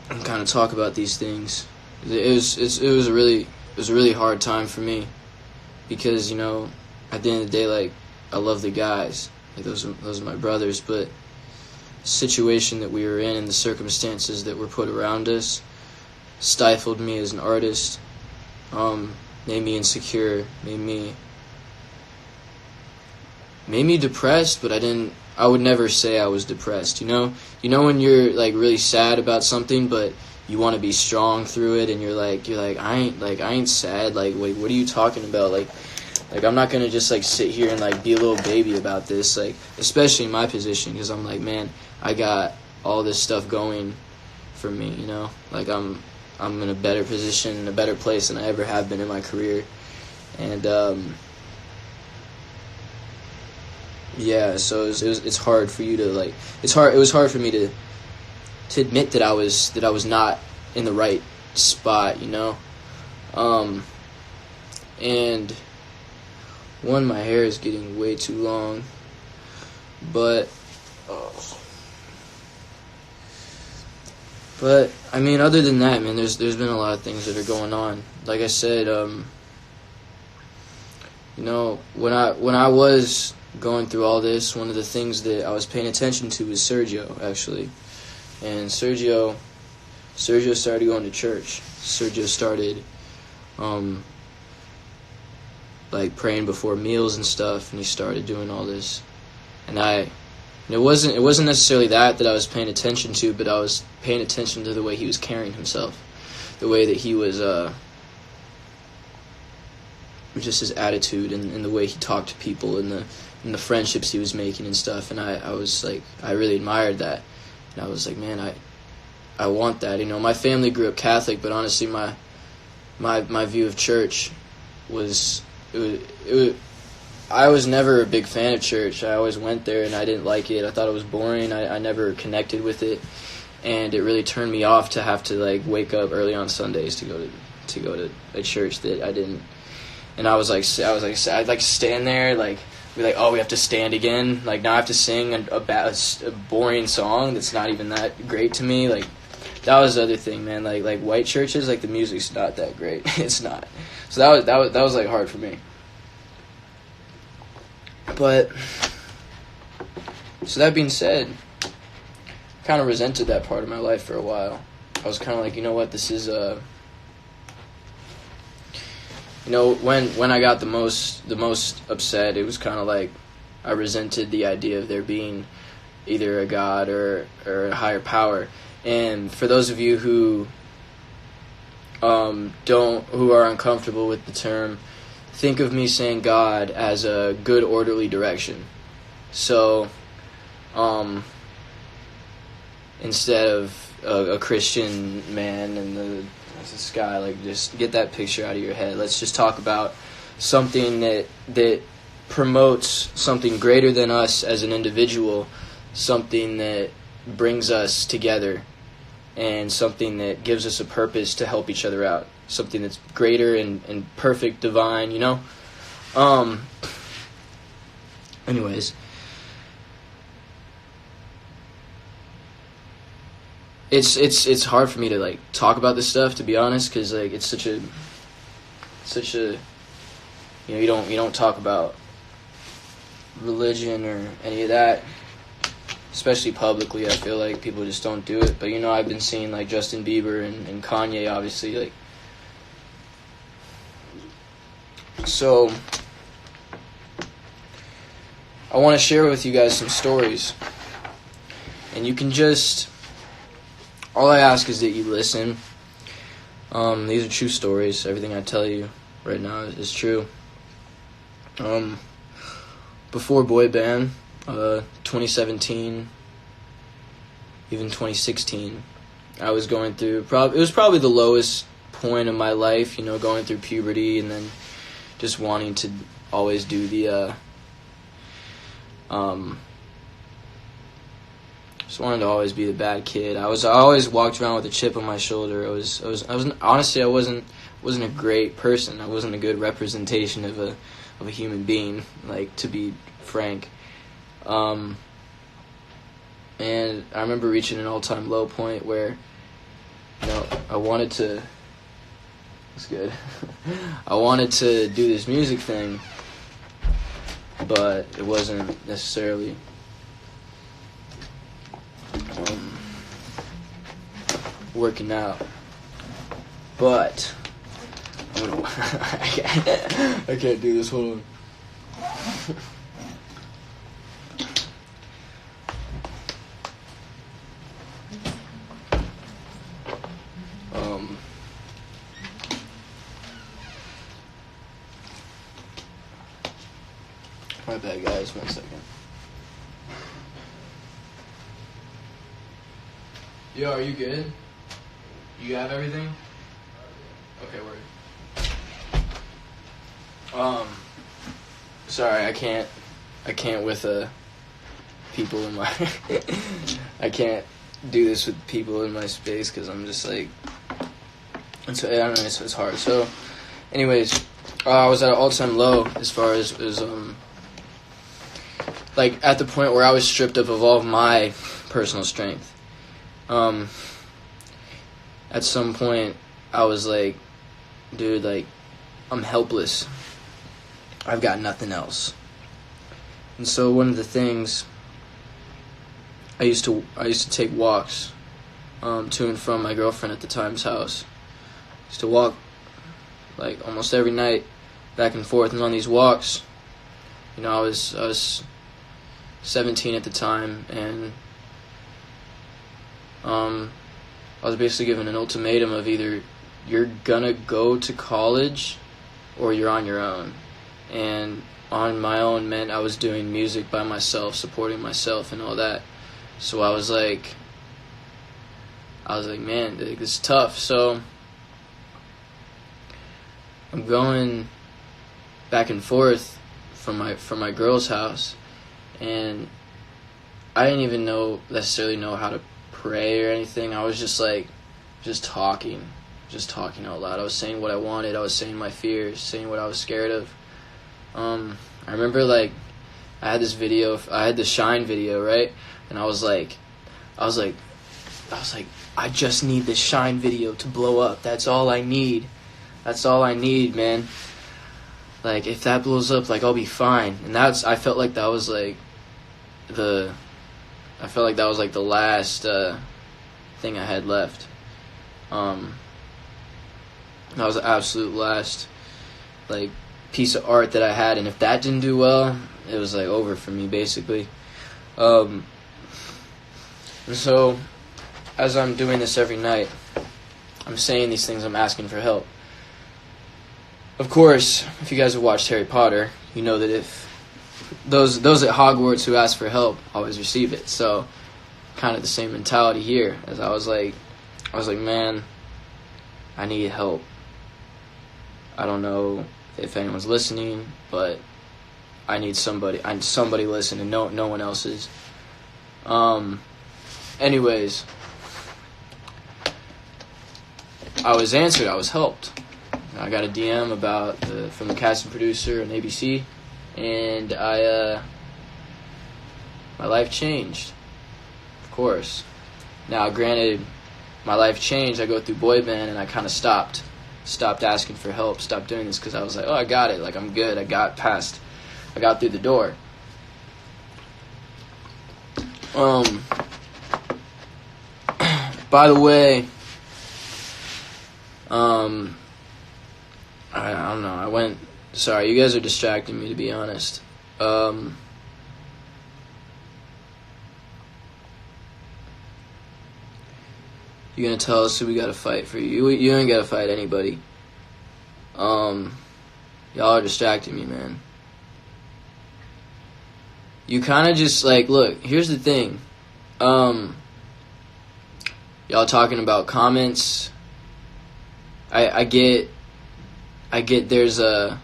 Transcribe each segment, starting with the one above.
and kind of talk about these things. It was a really hard time for me because, at the end of the day, like, I love the guys, like those are my brothers, but the situation that we were in and the circumstances that were put around us stifled me as an artist, made me insecure, made me depressed, but I would never say I was depressed, when you're like really sad about something, but you want to be strong through it, and you're like I ain't sad, like, wait, what are you talking about, like I'm not gonna just like sit here and like be a little baby about this, like, especially in my position, because I'm like, man, I got all this stuff going for me, like I'm in a better position, a better place than I ever have been in my career, and yeah, so it's hard for you to like, it was hard for me to admit that I was not in the right spot, and my hair is getting way too long, but I mean, other than that, man, there's been a lot of things that are going on. Like I said, when I was going through all this, one of the things that I was paying attention to was Sergio, actually. And Sergio started going to church. Sergio started like praying before meals and stuff, and he started doing all this. And it wasn't necessarily that I was paying attention to, but I was paying attention to the way he was carrying himself, the way that he was just his attitude and the way he talked to people and the friendships he was making and stuff. And I was like, I really admired that. And I was like, man, I want that. My family grew up Catholic, but honestly, my view of church was, I was never a big fan of church. I always went there and I didn't like it. I thought it was boring. I never connected with it, and it really turned me off to have to like wake up early on Sundays to go to a church that I didn't. And I'd like stand there, like, be like, oh, we have to stand again. Like, now I have to sing a boring song that's not even that great to me. Like, that was the other thing, man. Like white churches, like, the music's not that great. It's not. So that was like hard for me. But so that being said, I kind of resented that part of my life for a while. I was kind of like, you know what, this is when I got the most upset, it was kind of like I resented the idea of there being either a God or a higher power. And for those of you who are uncomfortable with the term, think of me saying God as a good, orderly direction. So, instead of a Christian man in the sky, like, just get that picture out of your head. Let's just talk about something that promotes something greater than us as an individual, something that brings us together, and something that gives us a purpose to help each other out, something that's greater and perfect, divine, anyways, it's hard for me to like talk about this stuff, to be honest, because like it's such a you don't talk about religion or any of that, especially publicly. I feel like people just don't do it. But I've been seeing like Justin Bieber and Kanye, obviously, like, so I want to share with you guys some stories, and you can just, all I ask is that you listen. These are true stories. Everything I tell you right now is true. Before boy band, 2017, even 2016, I was going through, it was probably the lowest point of my life, going through puberty and then just wanting to always do the, just wanted to always be the bad kid. I always walked around with a chip on my shoulder. I wasn't a great person. I wasn't a good representation of a human being, like, to be frank. And I remember reaching an all-time low point where I wanted to. It's good. I wanted to do this music thing, but it wasn't necessarily working out. But I'm gonna. I can't do this. Hold on. My bad, guys. 1 second. Yo, are you good? You have everything? Okay, word. Sorry, I can't with people in my. I can't do this with people in my space because I'm just like. And so I don't know. It's hard. So, anyways, I was at an all-time low as far as like at the point where I was stripped of all of my personal strength. At some point, I was like, dude, like, I'm helpless. I've got nothing else. And so one of the things, I used to take walks to and from my girlfriend at the time's house. I used to walk like almost every night back and forth, and on these walks, I was 17 at the time, and I was basically given an ultimatum of either you're gonna go to college or you're on your own. And on my own meant I was doing music by myself, supporting myself and all that. So I was like, man, this is tough. So I'm going back and forth from my girl's house, and I didn't even necessarily know how to pray or anything. I was just talking out loud. I was saying what I wanted. I was saying my fears, saying what I was scared of. I remember I had this video. I had the Shine video, right? And I was like, I just need this Shine video to blow up. That's all I need. That's all I need, man. Like, if that blows up, I'll be fine. And I felt like that was the last thing I had left. That was the absolute last piece of art that I had, and if that didn't do well, it was over for me basically. And so as I'm doing this every night, I'm saying these things, I'm asking for help. Of course, if you guys have watched Harry Potter, you know that if those at Hogwarts who ask for help always receive it. So kind of the same mentality here, as I was like, man, I need help. I don't know if anyone's listening, but I need somebody. I need somebody listening. No one else is. Anyways, I was answered. I was helped. I got a DM from the casting producer on ABC, and my life changed. Of course. Now, granted, my life changed. I go through boy band, and I kind of stopped asking for help, stopped doing this because I was like, oh, I got it. I'm good. I got through the door. By the way, I don't know. Sorry, you guys are distracting me, to be honest. You gonna tell us who we gotta fight for you? You ain't gotta fight anybody. Y'all are distracting me, man. You kind of just look. Here's the thing. Y'all talking about comments. I get. There's gonna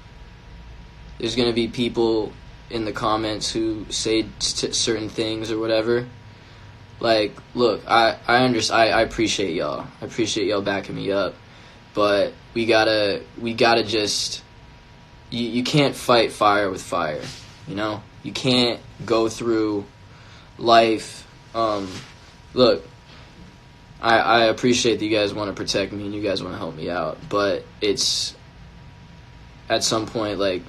be people in the comments who say certain things or whatever. Look, I appreciate y'all. I appreciate y'all backing me up, but we gotta just. You can't fight fire with fire, You can't go through life. Look, I appreciate that you guys want to protect me and you guys want to help me out, but it's at some point, like,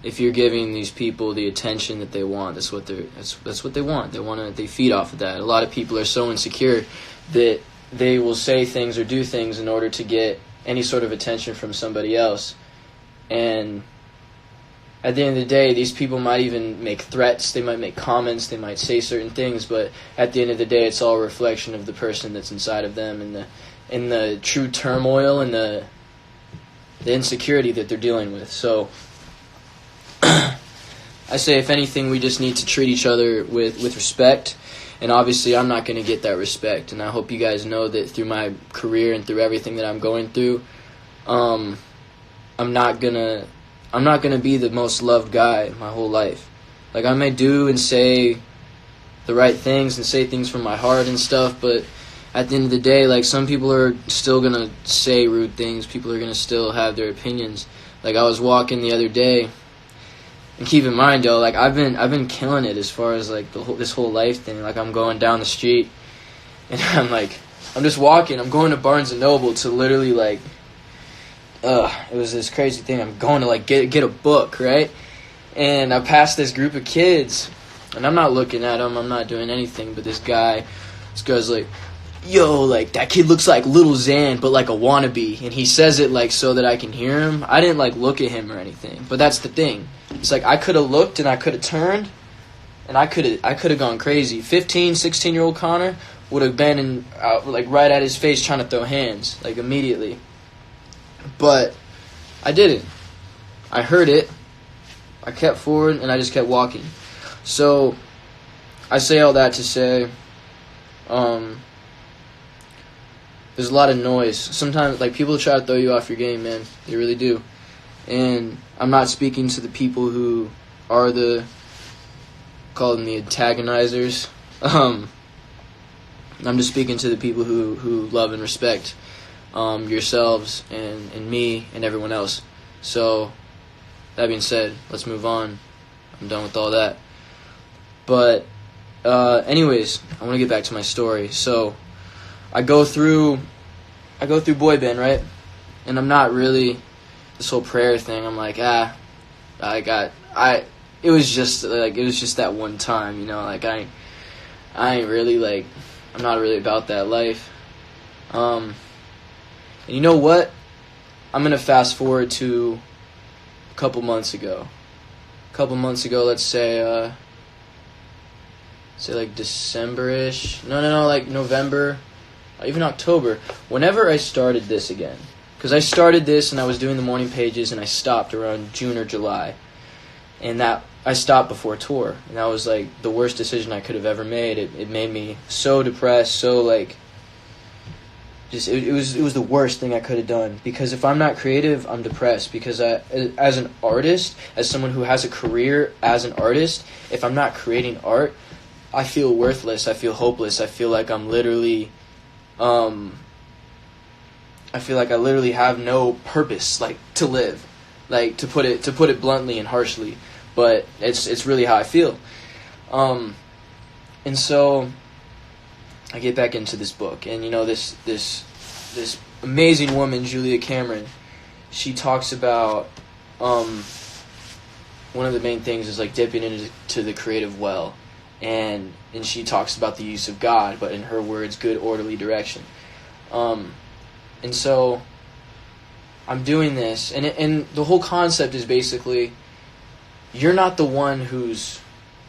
if you're giving these people the attention that they want, that's what they want. They feed off of that. A lot of people are so insecure that they will say things or do things in order to get any sort of attention from somebody else. And at the end of the day, these people might even make threats, they might make comments, they might say certain things, but at the end of the day, it's all a reflection of the person that's inside of them and the true turmoil and the insecurity that they're dealing with. So I say, if anything, we just need to treat each other with respect. And obviously, I'm not going to get that respect. And I hope you guys know that through my career and through everything that I'm going through, I'm not gonna be the most loved guy my whole life. Like, I may do and say the right things and say things from my heart and stuff, but at the end of the day, like, some people are still gonna say rude things. People are gonna still have their opinions. Like, I was walking the other day. And keep in mind, though, like, I've been killing it as far as, like, this whole life thing. Like, I'm going down the street, and I'm just walking. I'm going to Barnes & Noble to literally, like, it was this crazy thing. I'm going to, like, get a book, right? And I passed this group of kids, and I'm not looking at them. I'm not doing anything. But this guy's like, yo, like, that kid looks like Little Xan, but like a wannabe. And he says it, like, so that I can hear him. I didn't, like, look at him or anything. But that's the thing. It's like, I could have looked and I could have turned and I could have gone crazy. 15, 16-year-old Conor would have been like, right at his face trying to throw hands, like, immediately. But I didn't. I heard it. I kept forward and I just kept walking. So I say all that to say, there's a lot of noise. Sometimes, like, people try to throw you off your game, man. They really do. And I'm not speaking to the people who are call them the antagonizers. I'm just speaking to the people who love and respect yourselves and me and everyone else. So, that being said, let's move on. I'm done with all that. But, anyways, I want to get back to my story. So, I go through boy band, right? And I'm not really, this whole prayer thing, I'm like, it was just that one time, you know, like, I ain't really, like, I'm not really about that life. And you know what? I'm going to fast forward to a couple months ago. Let's say like December-ish. No, like November, even October. Whenever I started this again. Because I started this and I was doing the morning pages and I stopped around June or July. And that I stopped before tour. And that was, like, the worst decision I could have ever made. It made me so depressed, so, like, just it was the worst thing I could have done. Because if I'm not creative, I'm depressed. Because as an artist, as someone who has a career as an artist, if I'm not creating art, I feel worthless. I feel hopeless. I feel like I'm literally I feel like I literally have no purpose, like, to live, like, to put it bluntly and harshly, but it's really how I feel. And so I get back into this book, and, you know, this amazing woman, Julia Cameron, she talks about one of the main things is, like, dipping into the creative well, and she talks about the use of God, but in her words, good orderly direction. And so I'm doing this, and the whole concept is basically, you're not the one who's,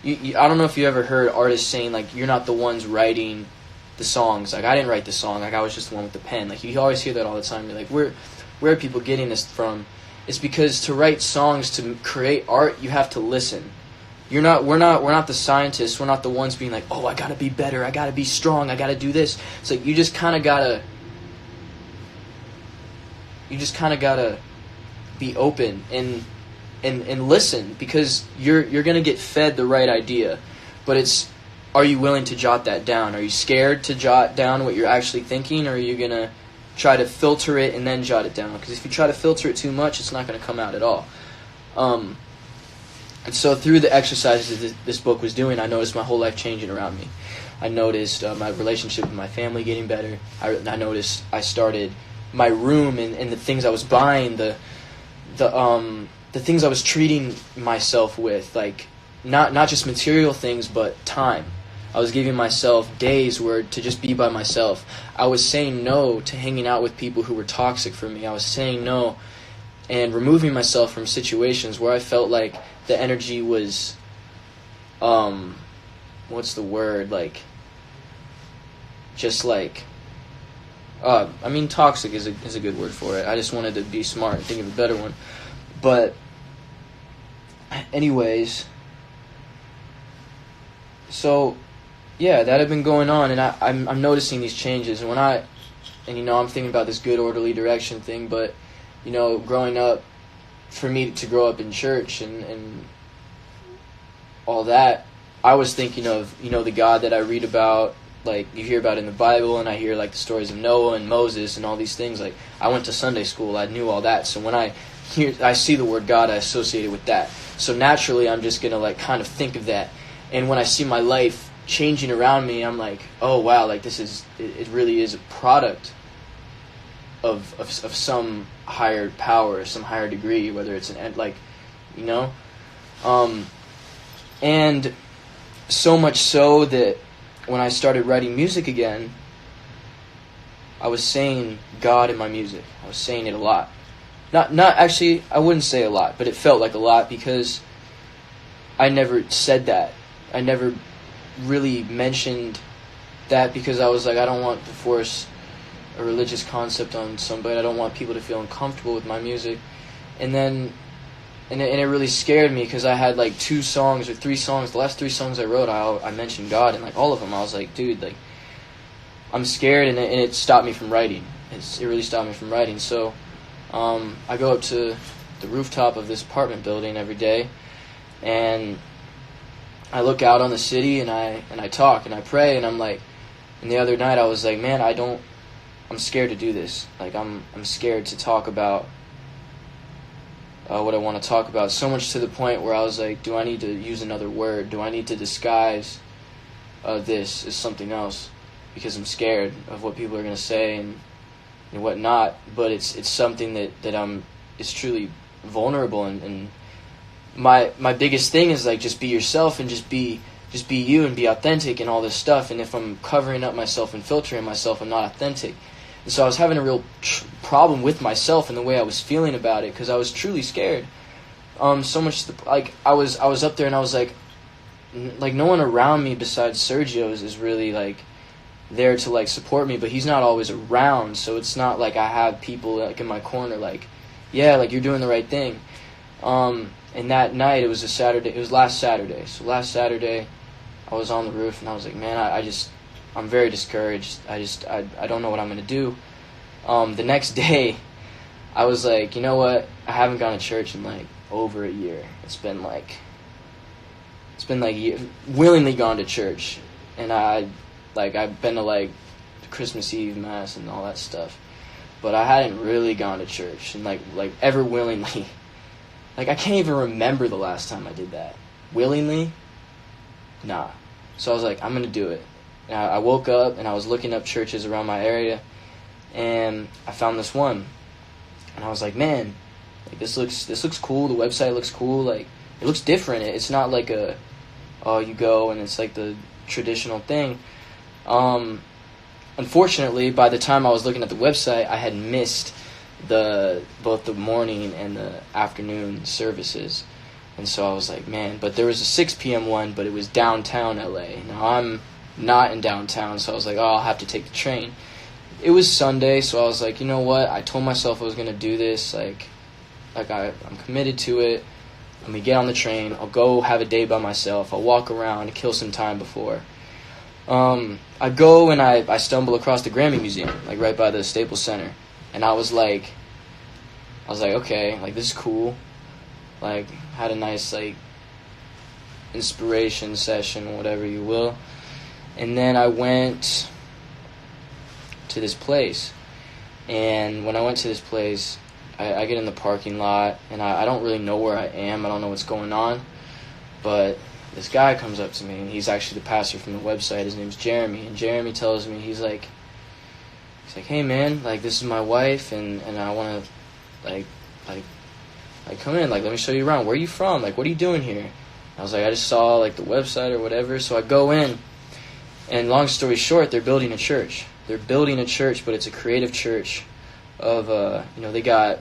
I don't know if you ever heard artists saying, like, you're not the ones writing the songs. Like, I didn't write the song. Like, I was just the one with the pen. Like, you always hear that all the time. You're like, where are people getting this from? It's because to write songs, to create art, you have to listen. We're not the scientists. We're not the ones being like, oh, I gotta be better. I gotta be strong. I gotta do this. It's like, you just kind of gotta be open and listen, because you're gonna get fed the right idea, but it's, are you willing to jot that down? Are you scared to jot down what you're actually thinking, or are you gonna try to filter it and then jot it down? Because if you try to filter it too much, it's not gonna come out at all. And so through the exercises that this book was doing, I noticed my whole life changing around me. I noticed my relationship with my family getting better. I noticed I started my room and the things I was buying, the things I was treating myself with, like not just material things, but time. I was giving myself days where to just be by myself. I was saying no to hanging out with people who were toxic for me. I was saying no and removing myself from situations where I felt like the energy was, what's the word, like, just like, toxic is a good word for it. I just wanted to be smart and think of a better one. But anyways, so yeah, that had been going on, and I'm noticing these changes. And I'm thinking about this good orderly direction thing, but growing up, for me to grow up in church and all that, I was thinking of the God that I read about, like you hear about in the Bible, and I hear like the stories of Noah and Moses and all these things. Like I went to Sunday school, I knew all that. So when I see the word God, I associate it with that. So naturally, I'm just gonna like kind of think of that. And when I see my life changing around me, I'm like, oh wow, like it really is a product of some higher power, some higher degree, whether it's and so much so that when I started writing music again, I was saying God in my music. I was saying it a lot. Not actually, I wouldn't say a lot, but it felt like a lot because I never said that. I never really mentioned that because I was like, I don't want to force a religious concept on somebody. I don't want people to feel uncomfortable with my music. And then it really scared me because I had like 2 songs or 3 songs. The last 3 songs I wrote, I mentioned God, and like all of them I was like, dude, like I'm scared, and it stopped me from writing. It really stopped me from writing. So I go up to the rooftop of this apartment building every day, and I look out on the city, and I talk and I pray, and I'm like, and the other night I was like, man, I'm scared to do this. Like I'm scared to talk about what I want to talk about, so much to the point where I was like, do I need to use another word? Do I need to disguise this as something else? Because I'm scared of what people are going to say and whatnot. But it's something that is truly vulnerable, and my biggest thing is like, just be yourself and just be you and be authentic and all this stuff. And if I'm covering up myself and filtering myself, I'm not authentic. And so I was having a real problem with myself and the way I was feeling about it, because I was truly scared. So much like I was up there, and I was like no one around me besides Sergio is really like there to like support me, but he's not always around. So it's not like I have people like in my corner like, yeah, like you're doing the right thing. And that night, it was a Saturday. It was last Saturday. So last Saturday, I was on the roof, and I was like, man, I'm very discouraged. I don't know what I'm going to do. The next day, I was like, you know what? I haven't gone to church in like over a year. It's been like a year, willingly gone to church. And I've been to like the Christmas Eve Mass and all that stuff. But I hadn't really gone to church and like ever willingly. Like, I can't even remember the last time I did that. Willingly? Nah. So I was like, I'm going to do it. And I woke up, and I was looking up churches around my area, and I found this one. And I was like, man, like this looks cool. The website looks cool. Like, it looks different. It's not like you go, and it's like the traditional thing. Unfortunately, by the time I was looking at the website, I had missed both the morning and the afternoon services. And so I was like, man, but there was a 6 p.m. one, but it was downtown LA. Now I'm not in downtown, so I was like, oh, I'll have to take the train. It was Sunday, so I was like, you know what? I told myself I was going to do this. Like I'm committed to it. Let me get on the train. I'll go have a day by myself. I'll walk around, kill some time before. I go and I stumble across the Grammy Museum, like right by the Staples Center. And I was like, okay, like this is cool. Like, had a nice like inspiration session, whatever you will. And then I went to this place. And when I went to this place, I get in the parking lot, and I don't really know where I am. I don't know what's going on. But this guy comes up to me, and he's actually the pastor from the website. His name's Jeremy, and Jeremy tells me, he's like, hey man, like, this is my wife, and I want to like come in, like, let me show you around. Where are you from? Like, what are you doing here? I was like, I just saw like the website or whatever. So I go in, and long story short, they're building a church. They're building a church, but it's a creative church. Of they got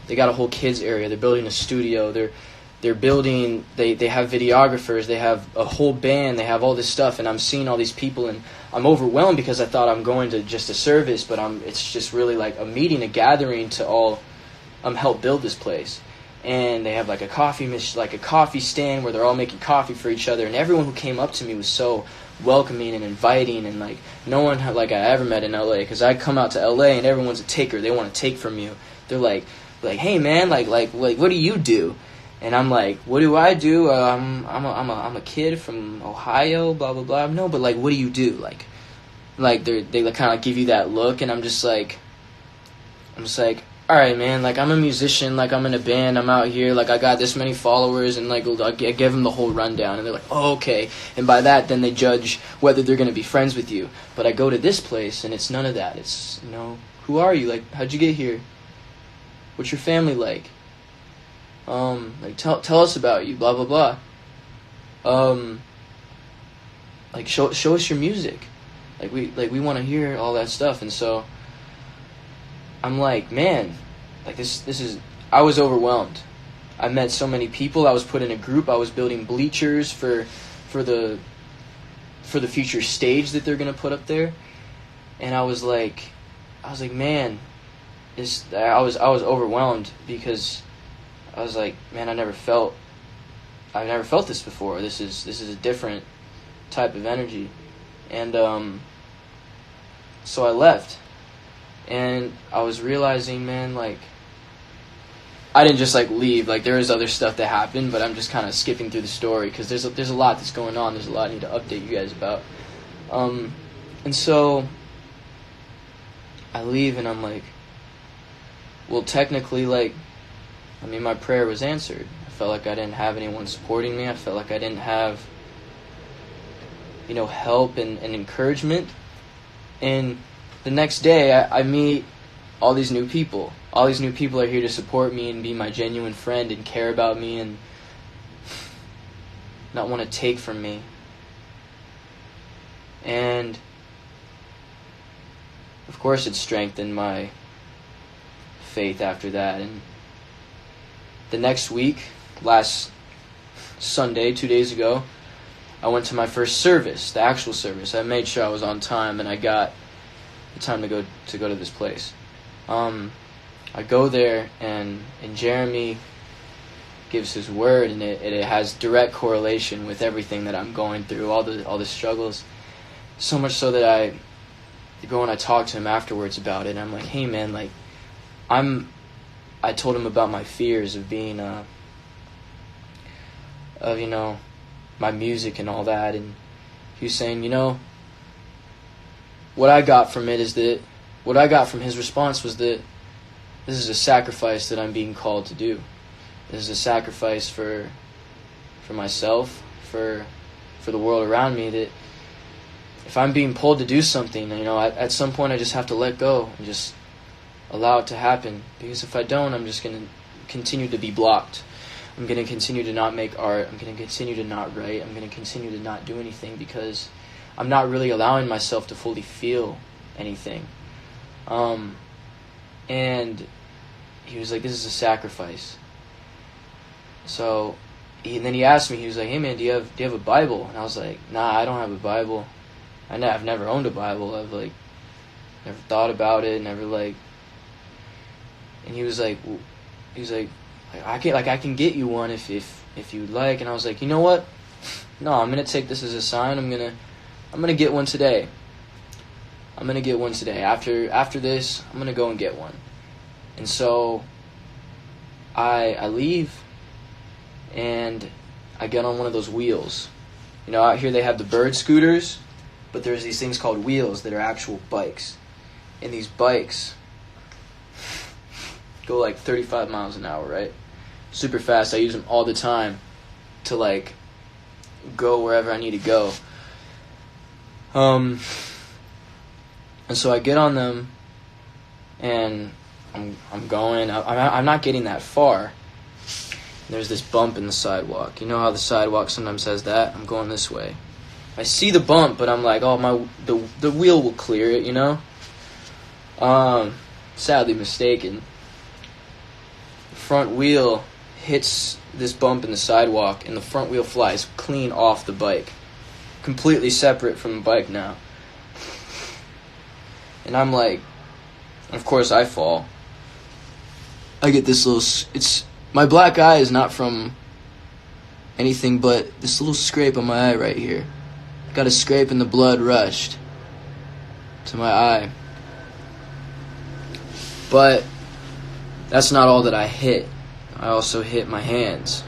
a whole kids area. They're building a studio. They're building. They have videographers. They have a whole band. They have all this stuff, and I'm seeing all these people, and I'm overwhelmed because I thought I'm going to just a service, but it's just really like a meeting, a gathering to all help build this place. And they have like a coffee stand where they're all making coffee for each other, and everyone who came up to me was so welcoming and inviting, and like no one like I ever met in LA, because I come out to LA and everyone's a taker. They want to take from you. They're like hey man, like what do you do? And I'm like, what do I do? I'm a kid from Ohio, blah blah blah. No, but like, what do you do? Like they kind of give you that look, and I'm just like, all right, man, like, I'm a musician, like, I'm in a band, I'm out here, like, I got this many followers, and, like, I give them the whole rundown, and they're like, oh, okay, and by that, then they judge whether they're going to be friends with you. But I go to this place, and it's none of that. It's, who are you? Like, how'd you get here? What's your family like? Like, tell us about you, blah, blah, blah. Like, show us your music. We want to hear all that stuff, and so I'm like, man, like this is, I was overwhelmed. I met so many people. I was put in a group. I was building bleachers for the future stage that they're gonna put up there. And I was like, man, I was overwhelmed, because I was like, man, I've never felt this before. This is a different type of energy. And so I left. And I was realizing, man, like, I didn't just, like, leave. Like, there was other stuff that happened, but I'm just kind of skipping through the story, because there's a lot that's going on. There's a lot I need to update you guys about. And so I leave, and I'm like, well, technically, like, I mean, my prayer was answered. I felt like I didn't have anyone supporting me. I felt like I didn't have, help and encouragement. And the next day, I meet all these new people. All these new people are here to support me and be my genuine friend and care about me and not want to take from me. And, of course, it strengthened my faith after that. And the next week, last Sunday, 2 days ago, I went to my first service, the actual service. I made sure I was on time, and I got the time to go to this place. I go there, and Jeremy gives his word, and it has direct correlation with everything that I'm going through, all the struggles. So much so that I go and I talk to him afterwards about it, and I'm like, hey man, like, I told him about my fears of being my music and all that, and he was saying, what I got from his response was that this is a sacrifice that I'm being called to do. This is a sacrifice for myself, for the world around me, that if I'm being pulled to do something, at some point I just have to let go and just allow it to happen. Because if I don't, I'm just going to continue to be blocked. I'm going to continue to not make art. I'm going to continue to not write. I'm going to continue to not do anything, because I'm not really allowing myself to fully feel anything. And he was like, this is a sacrifice. So then he asked me, he was like, hey man, do you have a Bible? And I was like, nah, I don't have a Bible. I've never owned a Bible. I've never thought about it, never like. And he was like, I can get you one if you'd like. And I was like, you know what? No, I'm gonna take this as a sign. I'm gonna get one today. After this, I'm gonna go and get one. And so I leave, and I get on one of those wheels. Out here they have the bird scooters, but there's these things called wheels that are actual bikes. And these bikes go like 35 miles an hour, right? Super fast. I use them all the time. to like go wherever I need to go. And so I get on them, and I'm going. I'm not getting that far. There's this bump in the sidewalk. You know how the sidewalk sometimes has that? I'm going this way. I see the bump, but I'm like, oh, the wheel will clear it, you know? Sadly mistaken. The front wheel hits this bump in the sidewalk, and the front wheel flies clean off the bike. Completely separate from the bike now. And I'm like, of course I fall. I get this little, my black eye is not from anything but this little scrape on my eye right here. Got a scrape and the blood rushed to my eye. But that's not all that I hit. I also hit my hands.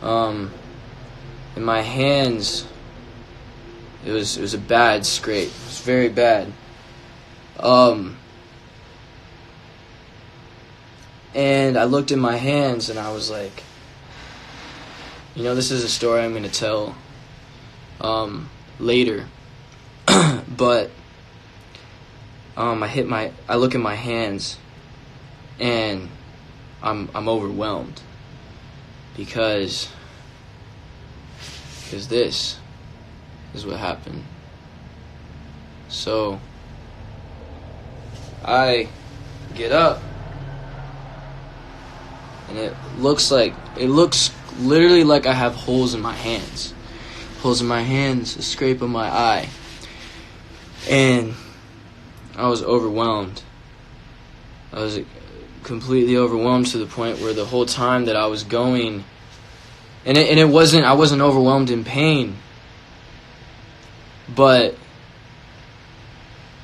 In my hands, it was a bad scrape. It was very bad. And I looked in my hands and I was like, you know, this is a story I'm going to tell later. But I look at my hands and I'm overwhelmed because this is what happened. So I get up, and it looks literally like I have holes in my hands. Holes in my hands, a scrape on my eye. And I was overwhelmed. I was completely overwhelmed to the point where the whole time that I was going, I wasn't overwhelmed in pain, but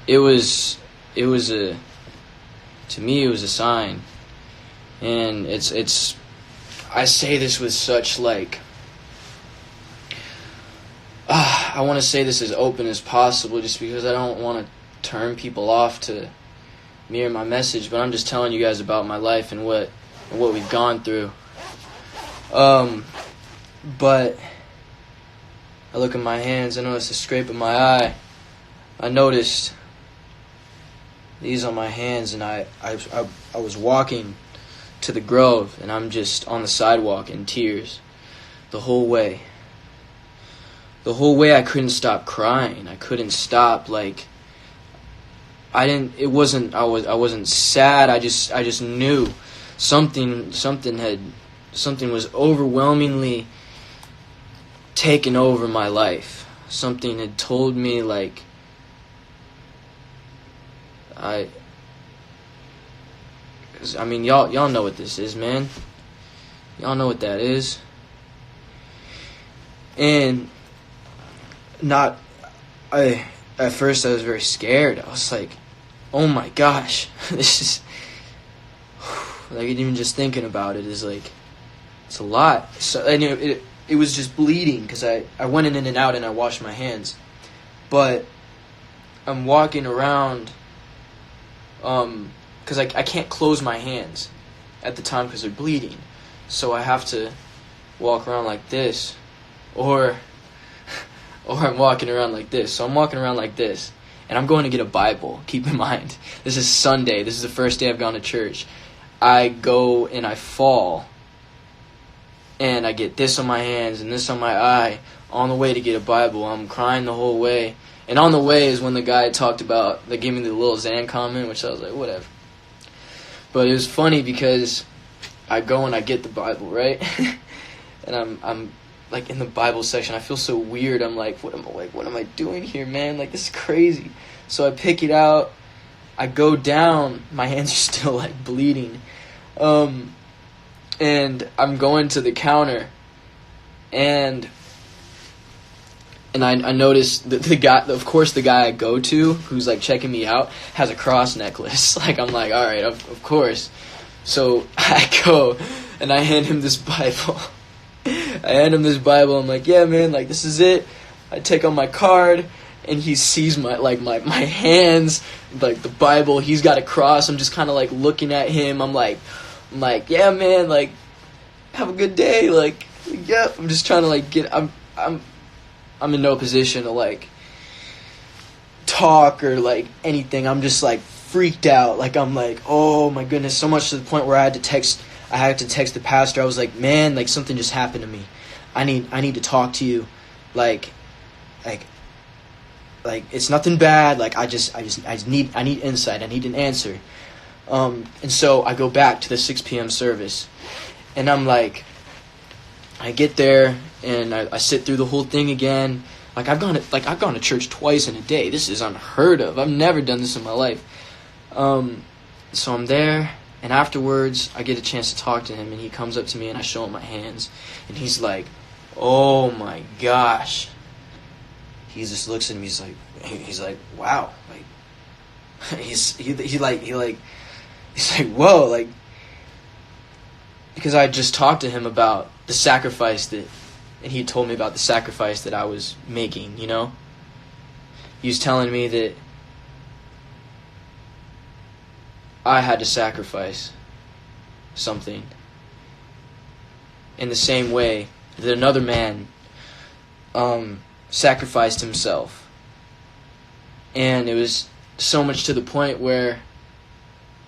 to me it was a sign. And I say this with such like, I want to say this as open as possible just because I don't want to turn people off to me or my message, but I'm just telling you guys about my life and what we've gone through. But I look at my hands, I notice a scrape in my eye. I noticed these on my hands, and I was walking to the Grove, and I'm just on the sidewalk in tears the whole way. The whole way I couldn't stop crying. I couldn't stop, like, I wasn't sad. I just knew something was overwhelmingly taken over my life. Something had told me, like, I mean, y'all know what this is, man. Y'all know what that is. And at first I was very scared. I was like, oh my gosh, this is, like, even just thinking about it is like, it's a lot. So, and it was just bleeding because I went in and out and I washed my hands. But I'm walking around, because I can't close my hands at the time because they're bleeding. So I have to walk around like this, or I'm walking around like this. So I'm walking around like this, and I'm going to get a Bible. Keep in mind, this is Sunday. This is the first day I've gone to church. I go and I fall, and I get this on my hands and this on my eye on the way to get a Bible. I'm crying the whole way. And on the way is when the guy talked about, they gave me the little Zan comment, which I was like, whatever. But it was funny because I go and I get the Bible, right? And I'm like in the Bible section. I feel so weird. I'm like, what am I doing here, man? Like, this is crazy. So I pick it out. I go down. My hands are still like bleeding. And I'm going to the counter, and I noticed the guy, of course, the guy I go to, who's like checking me out, has a cross necklace. Like, I'm like, all right, of course. So I go and I hand him this Bible. I'm like, yeah, man, like, this is it. I take out my card, and he sees my hands, like the Bible. He's got a cross. I'm just kind of like looking at him. I'm like, yeah, man, like, have a good day. Like, Yeah, I'm just trying to like get. I'm in no position to like talk or like anything. I'm just like freaked out. Like I'm like, oh my goodness, so much to the point where I had to text the pastor. I was like, man, like something just happened to me. I need to talk to you. Like it's nothing bad. Like I need insight. I need an answer. And so I go back to the 6 p.m. service, and I'm like, I get there and I sit through the whole thing again. Like I've gone to church twice in a day. This is unheard of. I've never done this in my life. So I'm there, and afterwards I get a chance to talk to him, and he comes up to me, and I show him my hands, and he's like, "Oh my gosh." He just looks at me. He's like, "Wow!" Like he's like, "Whoa!" Like, because I just talked to him about the sacrifice and he told me about the sacrifice that I was making. You know, he was telling me that I had to sacrifice something in the same way that another man sacrificed himself. And it was so much to the point where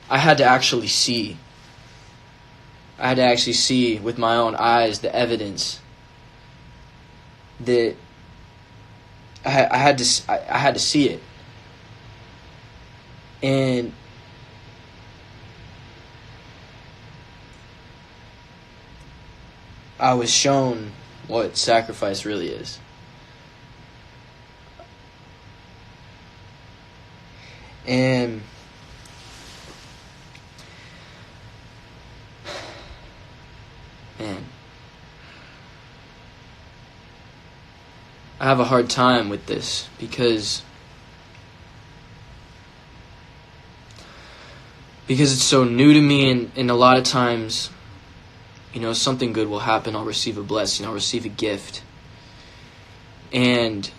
I had to actually see. I had to actually see with my own eyes the evidence that I had to see it. And I was shown what sacrifice really is. And man, I have a hard time with this because it's so new to me, and a lot of times, you know, something good will happen. I'll receive a blessing. I'll receive a gift. And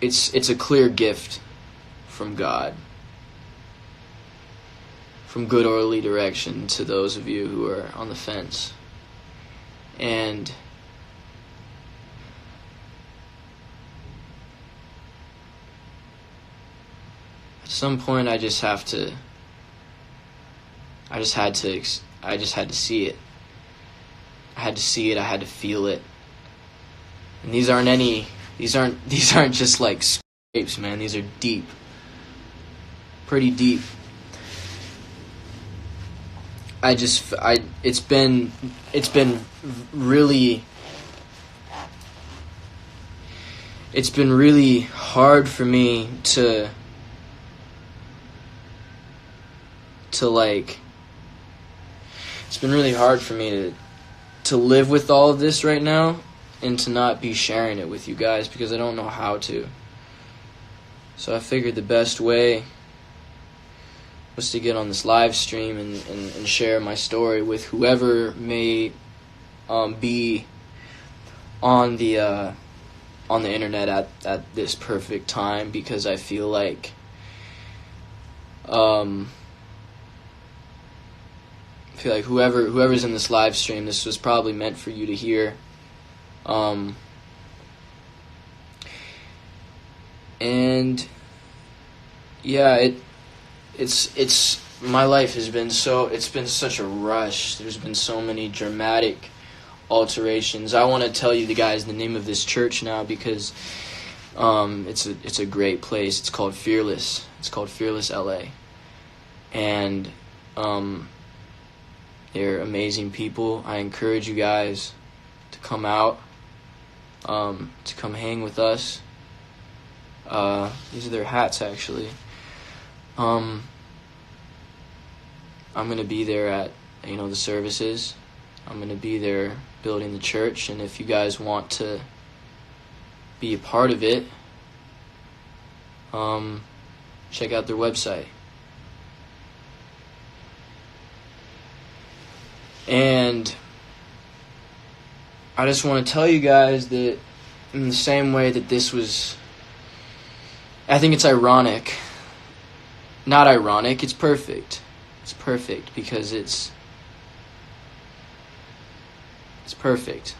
it's a clear gift from God. From good orderly direction to those of you who are on the fence. And at some point I just had to see it. I had to see it. I had to feel it. And these aren't just like scrapes, man. These are deep. Pretty deep. It's been really hard for me to like, it's been really hard for me to live with all of this right now and to not be sharing it with you guys because I don't know how to. So I figured the best way was to get on this live stream and share my story with whoever may be on the internet at this perfect time, because I feel like whoever's in this live stream, this was probably meant for you to hear. And yeah, it's my life has been it's been such a rush. There's been so many dramatic alterations. I want to tell you guys the name of this church now because it's a great place. It's called Fearless. It's called Fearless LA. And they're amazing people. I encourage you guys to come out, to come hang with us. These are their hats, actually. I'm going to be there at, the services. I'm going to be there building the church, and if you guys want to be a part of it, check out their website. And I just want to tell you guys that in the same way that this was, I think it's ironic. Not ironic, it's perfect. It's perfect because it's It's perfect.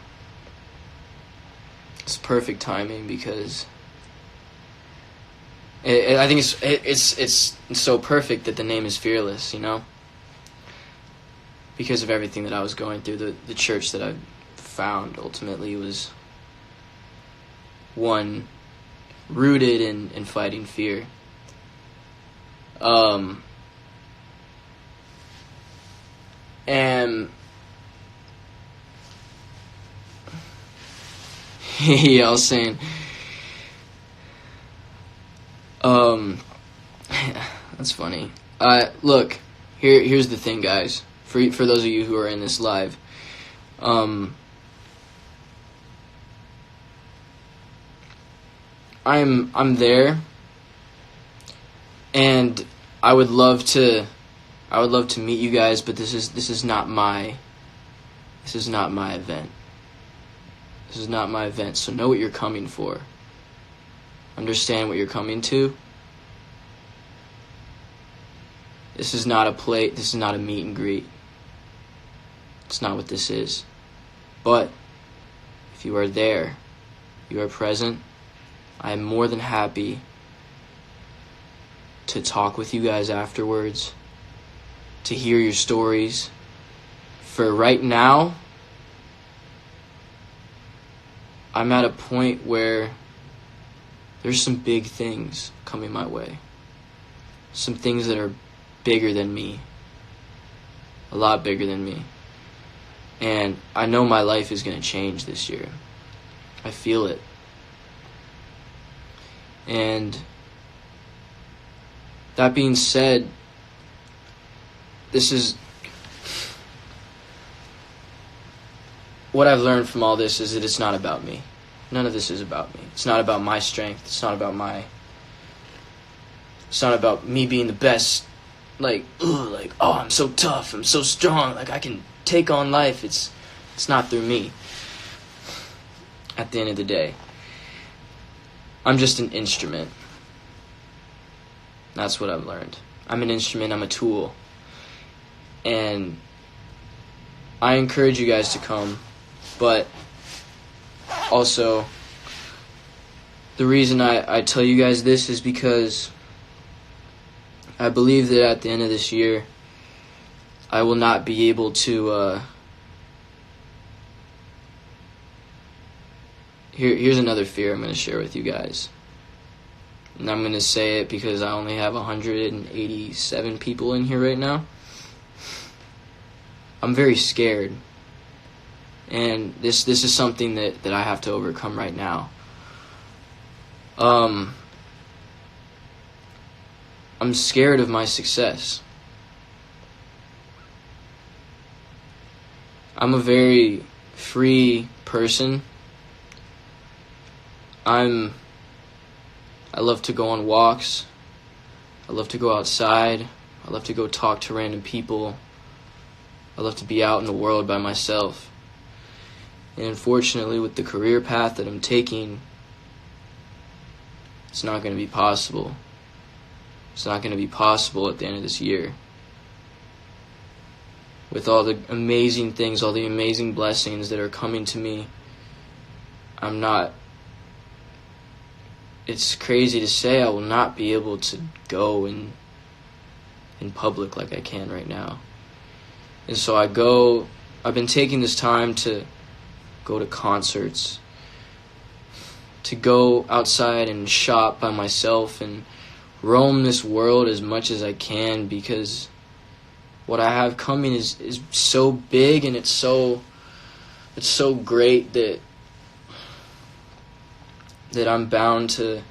It's perfect timing because I think it's so perfect that the name is Fearless, you know? Because of everything that I was going through, the church that I found ultimately was one rooted in fighting fear. And yeah, I was saying, that's funny. Look, here's the thing, guys. For those of you who are in this live, I'm there, and I would love to meet you guys, but this is not my event. This is not my event. So know what you're coming for. Understand what you're coming to. This is not a plate. This is not a meet and greet. It's not what this is. But if you are there, you are present, I am more than happy to talk with you guys afterwards, to hear your stories. For right now, I'm at a point where there's some big things coming my way. Some things that are bigger than me. A lot bigger than me. And I know my life is going to change this year. I feel it. And that being said, this is what I've learned from all this is that it's not about me. None of this is about me. It's not about my strength. It's not about me being the best. Like, oh, I'm so tough. I'm so strong. Like, I can take on life. It's not through me. At the end of the day, I'm just an instrument. That's what I've learned. I'm an instrument. I'm a tool. And I encourage you guys to come, but also the reason I tell you guys this is because I believe that at the end of this year, I will not be able to, here's another fear I'm going to share with you guys. And I'm going to say it because I only have 187 people in here right now. I'm very scared. And this is something that I have to overcome right now. I'm scared of my success. I'm a very free person. I love to go on walks. I love to go outside. I love to go talk to random people. I love to be out in the world by myself. And unfortunately, with the career path that I'm taking, it's not going to be possible. It's not going to be possible at the end of this year. With all the amazing things, all the amazing blessings that are coming to me, it's crazy to say I will not be able to go in public like I can right now. And so I've been taking this time to go to concerts, to go outside and shop by myself and roam this world as much as I can, because what I have coming is so big, and it's so great that I'm bound to.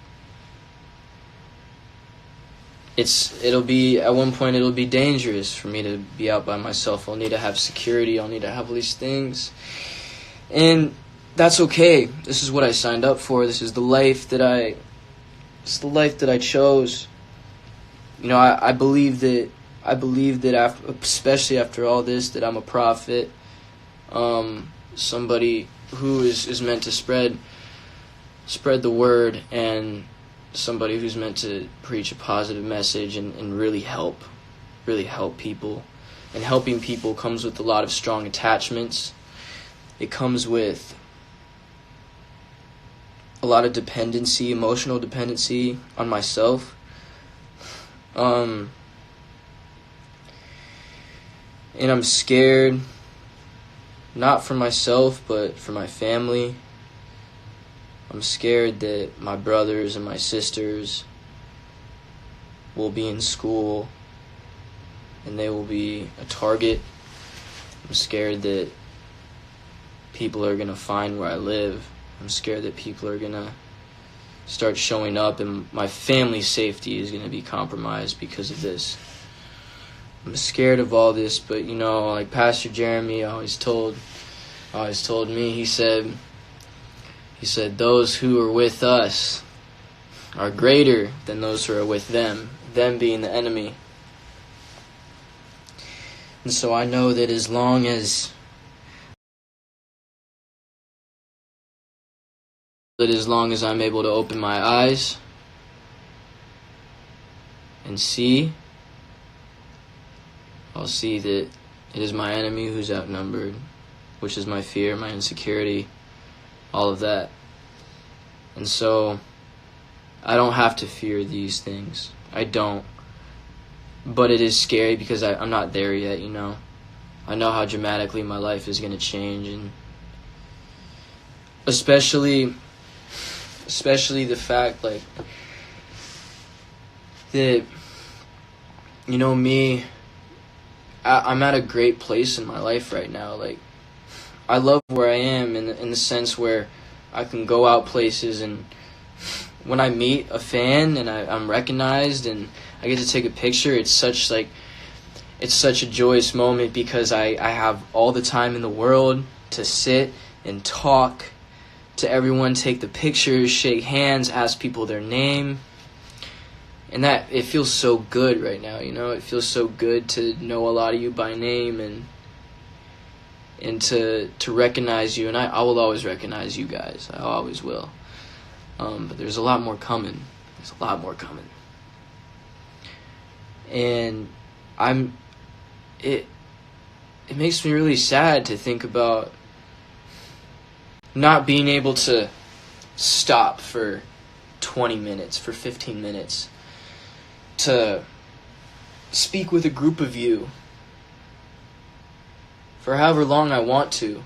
It'll be at one point it'll be dangerous for me to be out by myself. I'll need to have security. I'll need to have all these things, and that's okay. This is what I signed up for. This is the life that I chose. You know, I believe that after, especially after all this, that I'm a prophet, somebody who is meant to spread the word, and somebody who's meant to preach a positive message and really help people. And helping people comes with a lot of strong attachments. it comes with a lot of dependency, emotional dependency on myself. And I'm scared, not for myself, but for my family. I'm scared that my brothers and my sisters will be in school and they will be a target. I'm scared that people are going to find where I live. I'm scared that people are going to start showing up and my family's safety is going to be compromised because of this. I'm scared of all this, but like Pastor Jeremy always told me, he said, those who are with us are greater than those who are with them being the enemy. And so I know that as long as I'm able to open my eyes and see, I'll see that it is my enemy who's outnumbered, which is my fear, my insecurity, all of that. And so I don't have to fear these things. I don't. But it is scary because I'm not there yet, I know how dramatically my life is going to change, and especially the fact, like, that, me, I'm at a great place in my life right now. Like, I love where I am in the sense where I can go out places, and when I meet a fan and I'm recognized and I get to take a picture, it's such a joyous moment because I have all the time in the world to sit and talk to everyone, take the pictures, shake hands, ask people their name. And that, it feels so good right now, It feels so good to know a lot of you by name and to recognize you. And I will always recognize you guys. I always will. But there's a lot more coming. And it makes me really sad to think about not being able to stop for 20 minutes, for 15 minutes, to speak with a group of you for however long I want to,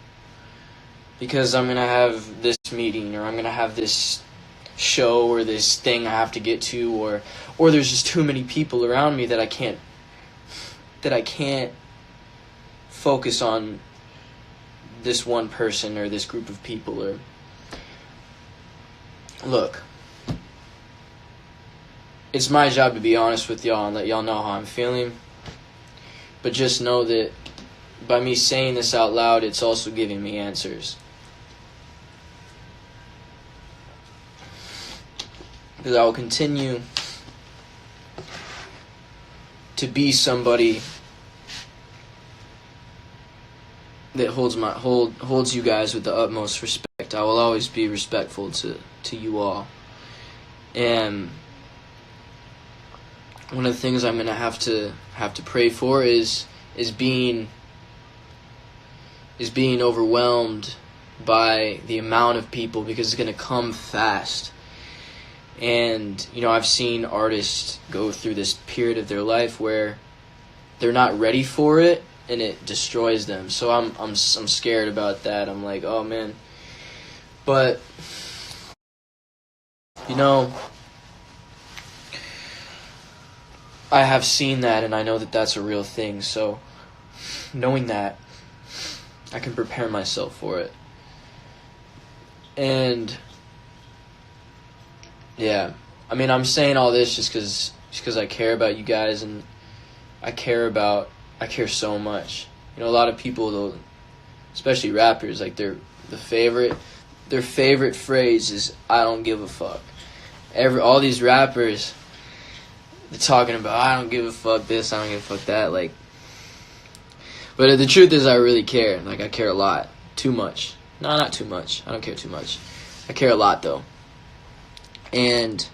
because I'm going to have this meeting, or I'm going to have this show or this thing I have to get to, or there's just too many people around me that I can't focus on this one person or this group of people. Or look, it's my job to be honest with y'all and let y'all know how I'm feeling, but just know that by me saying this out loud, it's also giving me answers. Because I will continue to be somebody that holds you guys with the utmost respect. I will always be respectful to you all. And one of the things I'm gonna have to pray for is being overwhelmed by the amount of people, because it's gonna come fast. And I've seen artists go through this period of their life where they're not ready for it, and it destroys them. So I'm scared about that. I'm like, oh man. But I have seen that, and I know that that's a real thing. So knowing that, I can prepare myself for it. And yeah, I'm saying all this just because I care about you guys, and I care so much. A lot of people, though, especially rappers, like their favorite phrase is "I don't give a fuck." All these rappers, they're talking about "I don't give a fuck this, I don't give a fuck that." Like, but the truth is, I really care. Like, I care a lot, too much. No, not too much. I don't care too much. I care a lot, though. And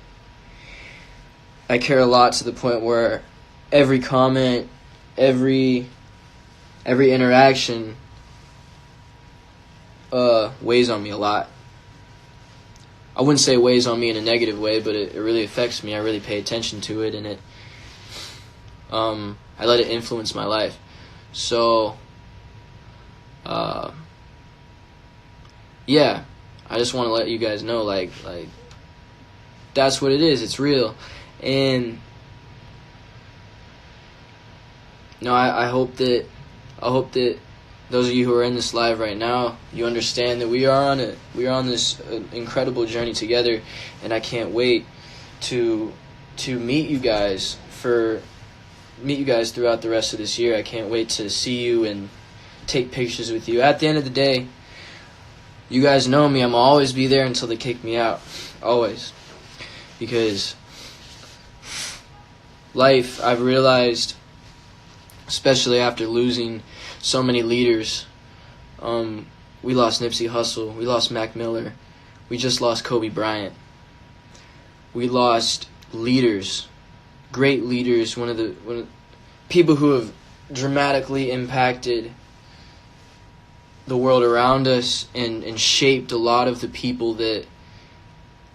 I care a lot to the point where every comment, every interaction weighs on me a lot. I wouldn't say it weighs on me in a negative way, but it really affects me. I really pay attention to it, and I let it influence my life. So, yeah, I just want to let you guys know, like that's what it is. It's real, and I hope that those of you who are in this live right now, you understand that we are on this incredible journey together, and I can't wait to meet you guys throughout the rest of this year. I can't wait to see you and take pictures with you. At the end of the day, you guys know me. I'm gonna always be there until they kick me out. Always. Because life, I've realized, especially after losing so many leaders, we lost Nipsey Hussle, we lost Mac Miller, we just lost Kobe Bryant. We lost leaders, great leaders, one of the people who have dramatically impacted the world around us and shaped a lot of the people that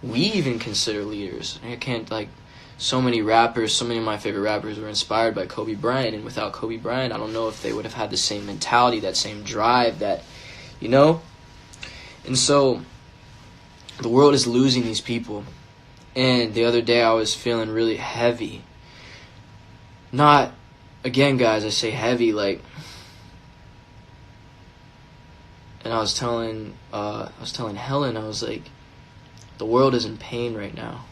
we even consider leaders. So many rappers, so many of my favorite rappers were inspired by Kobe Bryant, and without Kobe Bryant, I don't know if they would have had the same mentality, that same drive, that, And so, the world is losing these people. And the other day I was feeling really heavy. Not, again guys, I say heavy, and I was telling Helen, I was like, the world is in pain right now.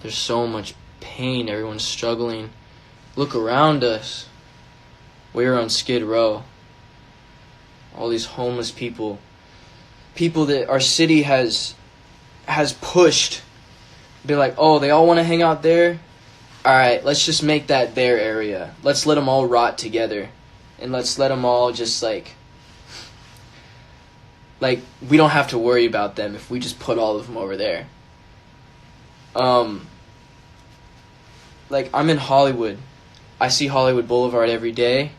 There's so much pain. Everyone's struggling. Look around us. We're on Skid Row. All these homeless people. People that our city has pushed. Be like, oh, they all want to hang out there? Alright, let's just make that their area. Let's let them all rot together. And let's let them all just we don't have to worry about them if we just put all of them over there. I'm in Hollywood. I see Hollywood Boulevard every day.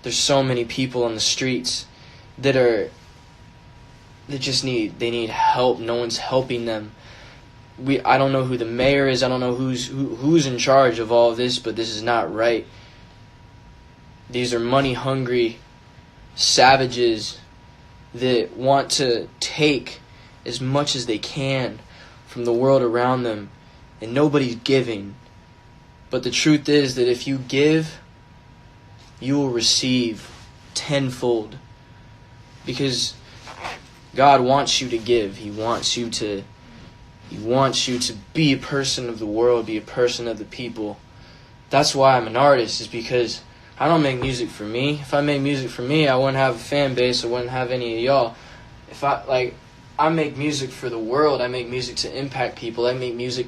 There's so many people on the streets that need help. No one's helping them. I don't know who the mayor is. I don't know who's in charge of all of this, but this is not right. These are money-hungry savages that want to take as much as they can from the world around them, and nobody's giving. But the truth is that if you give, you will receive tenfold, because God wants you to give. He wants you to be a person of the world, be a person of the people. That's why I'm an artist, is because I don't make music for me. If I made music for me, I wouldn't have a fan base. I wouldn't have any of y'all. If I make music for the world. I make music to impact people. I make music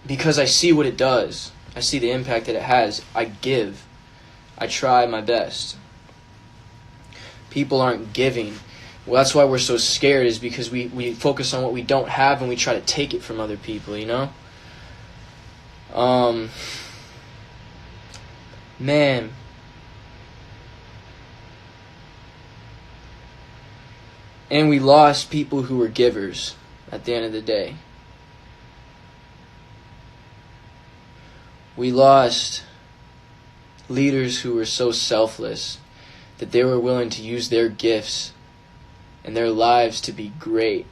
because I see what it does. I see the impact that it has. I give. I try my best. People aren't giving. Well, that's why we're so scared, is because we focus on what we don't have and we try to take it from other people, Man. And we lost people who were givers at the end of the day. We lost leaders who were so selfless that they were willing to use their gifts and their lives to be great.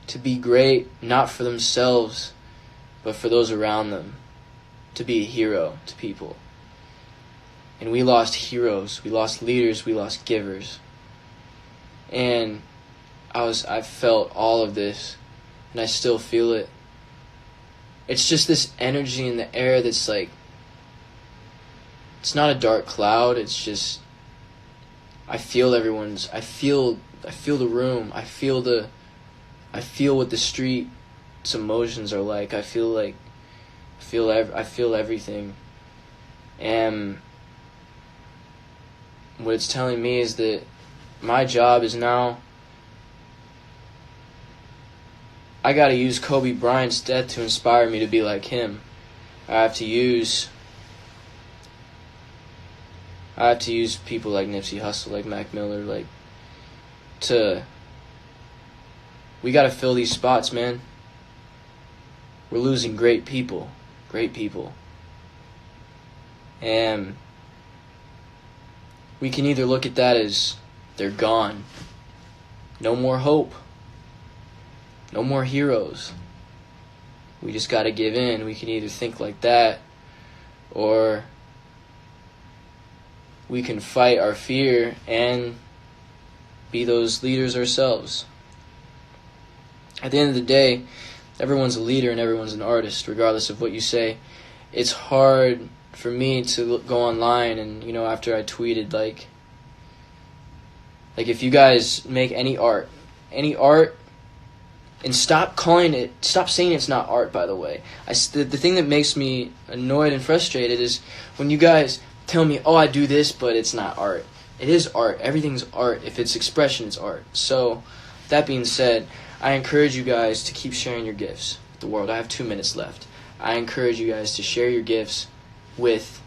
To be great, not for themselves, but for those around them. To be a hero to people. And we lost heroes, we lost leaders, we lost givers. And I felt all of this, and I still feel it. It's just this energy in the air that's it's not a dark cloud, it's just, I feel the room, I feel what the street's emotions are like. I feel everything. And what it's telling me is that my job is now, I gotta use Kobe Bryant's death to inspire me to be like him. I have to use I have to use people like Nipsey Hussle, like Mac Miller, like, we got to fill these spots, man. We're losing great people. And we can either look at that as they're gone. No more hope. No more heroes. We just got to give in. We can either think like that, or we can fight our fear and be those leaders ourselves. At the end of the day, everyone's a leader and everyone's an artist, regardless of what you say. It's hard for me to go online and, after I tweeted, like if you guys make any art, and stop saying it's not art, by the way. The thing that makes me annoyed and frustrated is when you guys tell me, oh, I do this, but it's not art. It is art. Everything's art. If it's expression, it's art. So, that being said, I encourage you guys to keep sharing your gifts with the world. I have 2 minutes left. I encourage you guys to share your gifts with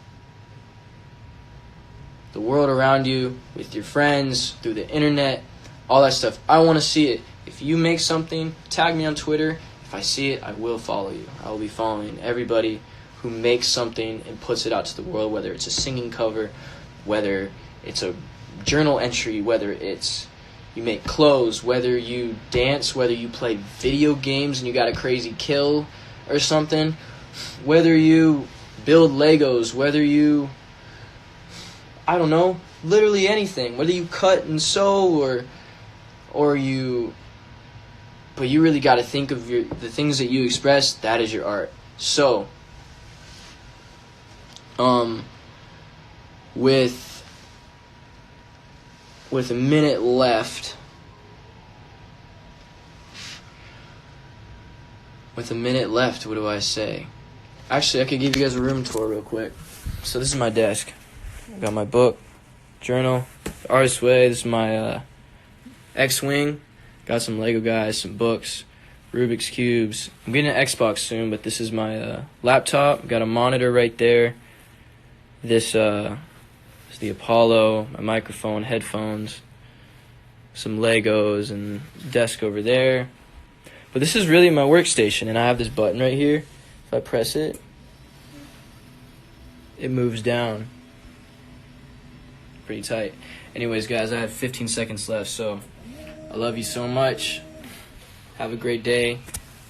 the world around you, with your friends, through the internet, all that stuff. I want to see it. If you make something, tag me on Twitter. If I see it, I will follow you. I will be following everybody who makes something and puts it out to the world, whether it's a singing cover, whether it's a journal entry, whether it's you make clothes, whether you dance, whether you play video games and you got a crazy kill or something, whether you build Legos, whether you, I don't know, literally anything, whether you cut and sew or you, but you really got to think of the things that you express. That is your art. So, with a minute left, what do I say? Actually, I could give you guys a room tour real quick. So this is my desk. I got my book, journal, The Artist's Way. This is my X-Wing. Got some Lego guys, some books, Rubik's Cubes. I'm getting an Xbox soon, but this is my laptop. Got a monitor right there. This is the Apollo, my microphone, headphones, some Legos, and desk over there. But this is really my workstation, and I have this button right here. If I press it, it moves down. Pretty tight. Anyways, guys, I have 15 seconds left, so I love you so much. Have a great day.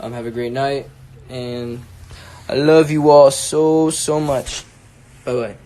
Have a great night. And I love you all so much. Bye-bye.